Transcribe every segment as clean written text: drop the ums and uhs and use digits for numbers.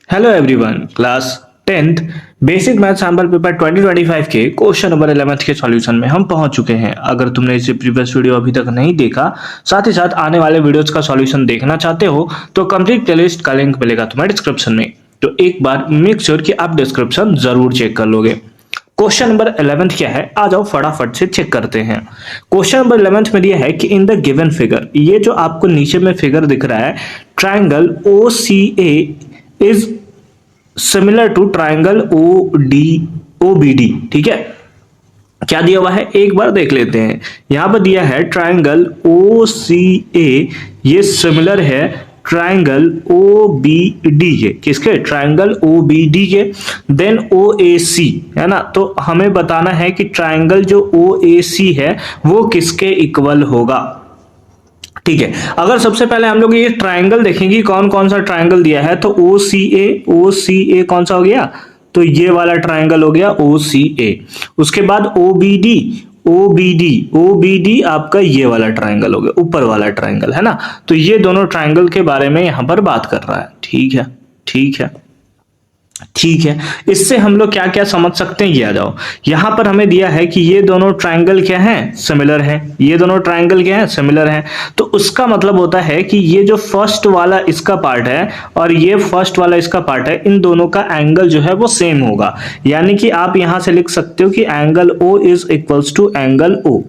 Hello everyone, class 10th basic math sample paper 2025 के question number 11 के solution में हम पहुंच चुके हैं। अगर तुमने इसे प्रीवियस वीडियो अभी तक नहीं देखा, साथ ही साथ आने वाले वीडियोस का सॉल्यूशन देखना चाहते हो तो कंप्लीट प्लेलिस्ट का लिंक मिलेगा तुम्हें डिस्क्रिप्शन में। तो एक बार मेक श्योर कि आप डिस्क्रिप्शन जरूर चेक कर लोगे। क्वेश्चन नंबर 11 क्या है, आ जाओ फटाफट से चेक करते हैं। क्वेश्चन नंबर 11 में दिया है कि इन द गिवन फिगर, ये जो आपको नीचे में फिगर दिख रहा है, triangle O C A is similar to triangle OBD। ठीक है, क्या दिया हुआ है एक बार देख लेते हैं। यहां पर दिया है ट्राइंगल OCA ये सिमिलर है ट्राइंगल OBD के, किसके? ट्राइंगल OBD के। देन OAC है ना, तो हमें बताना है कि ट्राइंगल जो OAC है वो किसके इक्वल होगा। ठीक है, अगर सबसे पहले हम लोग ये ट्राइंगल देखेंगे कौन कौन सा ट्राइंगल दिया है, तो OCA कौन सा हो गया, तो ये वाला ट्राइंगल हो गया OCA। उसके बाद OBD आपका ये वाला ट्राइंगल हो गया, ऊपर वाला ट्राइंगल है ना। तो ये दोनों ट्राइंगल के बारे में यहां पर बात कर रहा है। ठीक है, ठीक है, ठीक है। इससे हम लोग क्या क्या समझ सकते हैं, ये आ जाओ। यहां पर हमें दिया है कि ये दोनों ट्राइंगल क्या हैं, सिमिलर हैं। ये दोनों ट्राइंगल क्या हैं, सिमिलर हैं। तो उसका मतलब होता है कि ये जो फर्स्ट वाला इसका पार्ट है और ये फर्स्ट वाला इसका पार्ट है, इन दोनों का एंगल जो है वो सेम होगा। यानी कि आप यहां से लिख सकते हो कि angle O is equals to angle O।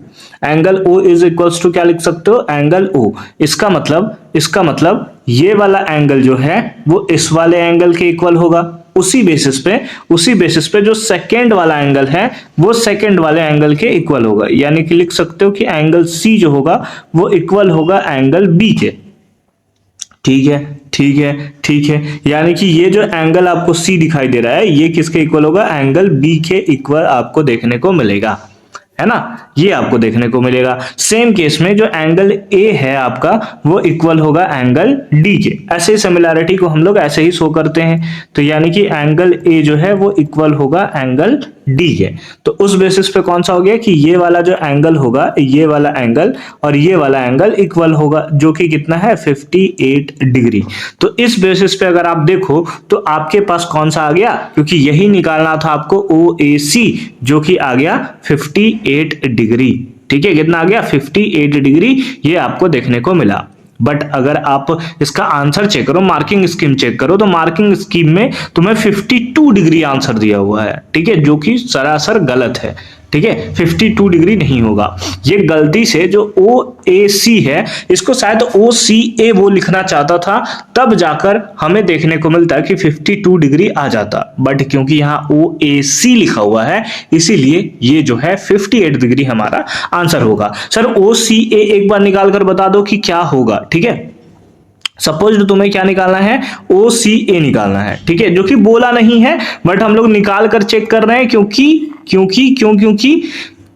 Angle O is equals to क्या लिख सकते हो, एंगल O। इसका मतलब ये वाला एंगल जो है वो इस वाले एंगल के इक्वल होगा। उसी बेसिस पे जो सेकेंड वाला एंगल है वो सेकेंड वाले एंगल के इक्वल होगा। यानी कि लिख सकते हो कि एंगल C जो होगा वो इक्वल होगा एंगल B के। ठीक है, ठीक है, ठीक है। यानी कि ये जो एंगल आपको C दिखाई दे रहा है ये किसके इक्वल होगा, एंगल B के इक्वल आपको देखने को मिलेगा, है ना। ये आपको देखने को मिलेगा। सेम केस में जो एंगल A है आपका वो इक्वल होगा एंगल D के। ऐसे सिमिलैरिटी को हम लोग ऐसे ही शो करते हैं। तो यानी कि एंगल A जो है वो इक्वल होगा एंगल D के। तो उस बेसिस पे कौन सा हो गया कि ये वाला जो एंगल होगा, ये वाला एंगल और ये वाला एंगल इक्वल होगा, जो कि कितना है 58 डिग्री। तो इस बेसिस पे अगर आप देखो तो आपके पास कौन सा आ गया, क्योंकि यही निकालना था आपको OAC, जो कि आ गया 58 डिग्री। ठीक है, कितना आ गया 58 डिग्री, ये आपको देखने को मिला। बट अगर आप इसका आंसर चेक करो, मार्किंग स्कीम चेक करो, तो मार्किंग स्कीम में तुम्हें 52 डिग्री आंसर दिया हुआ है। ठीक है, जो कि सरासर गलत है। ठीक है, 52 डिग्री नहीं होगा। ये गलती से जो OAC है इसको शायद OCA वो लिखना चाहता था, तब जाकर हमें देखने को मिलता है कि 52 डिग्री आ जाता। बट क्योंकि यहाँ OAC लिखा हुआ है इसीलिए ये जो है 58 डिग्री हमारा आंसर होगा। सर OCA एक बार निकाल कर बता दो कि क्या होगा। ठीक है, सपोज तुम्हें क्या निकालना है, OCA निकालना है। ठीक है, जो कि बोला नहीं है बट हम लोग निकाल कर चेक कर रहे हैं,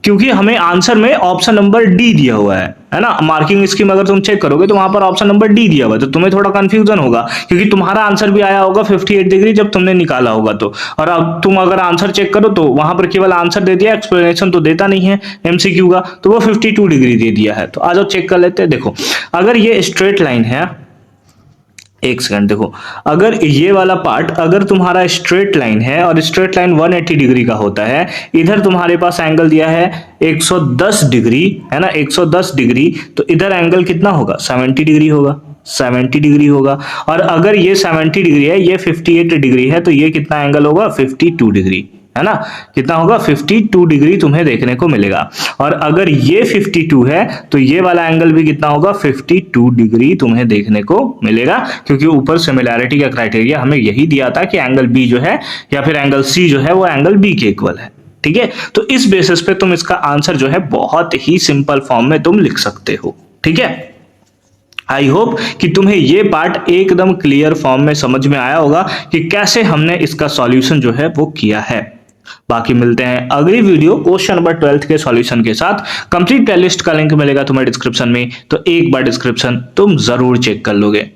क्योंकि हमें आंसर में ऑप्शन नंबर डी दिया हुआ है ना। मार्किंग स्कीम अगर तुम चेक करोगे तो वहां पर ऑप्शन नंबर डी दिया हुआ है, तो तुम्हें थोड़ा कंफ्यूजन होगा, क्योंकि तुम्हारा आंसर भी आया होगा 58 डिग्री जब तुमने निकाला होगा। तो और अब तुम अगर आंसर चेक करो तो वहां पर केवल आंसर दे दिया, एक्सप्लेनेशन तो देता नहीं है MCQ का, तो वो 52 डिग्री दे दिया है। तो आ जाओ चेक कर लेते हैं। देखो, अगर ये स्ट्रेट लाइन है, एक सेकंड देखो, अगर ये वाला पार्ट अगर तुम्हारा स्ट्रेट लाइन है और स्ट्रेट लाइन 180 डिग्री का होता है, इधर तुम्हारे पास एंगल दिया है 110 डिग्री, है ना, 110 डिग्री, तो इधर एंगल कितना होगा, 70 डिग्री होगा, 70 डिग्री होगा। और अगर ये 70 डिग्री है, ये 58 डिग्री है, तो ये कितना एंगल होगा, 52 डिग्री, है ना। कितना होगा, 52 डिग्री तुम्हें देखने को मिलेगा। और अगर ये 52 है तो ये वाला एंगल भी कितना होगा, 52 डिग्री तुम्हें देखने को मिलेगा, क्योंकि ऊपर सिमिलैरिटी का क्राइटेरिया हमें यही दिया था कि एंगल B जो है या फिर एंगल C जो है वो एंगल B के इक्वल है। ठीक है, तो इस बेसिस पे तुम इसका आंसर जो है बहुत ही सिंपल फॉर्म में तुम लिख सकते हो। ठीक है, आई होप कि तुम्हें ये पार्ट एकदम क्लियर फॉर्म में समझ में आया होगा कि कैसे हमने इसका सॉल्यूशन जो है वो किया है। बाकी मिलते हैं अगली वीडियो क्वेश्चन नंबर 12 के सॉल्यूशन के साथ। कंप्लीट प्लेलिस्ट का लिंक मिलेगा तुम्हें डिस्क्रिप्शन में, तो एक बार डिस्क्रिप्शन तुम जरूर चेक कर लोगे।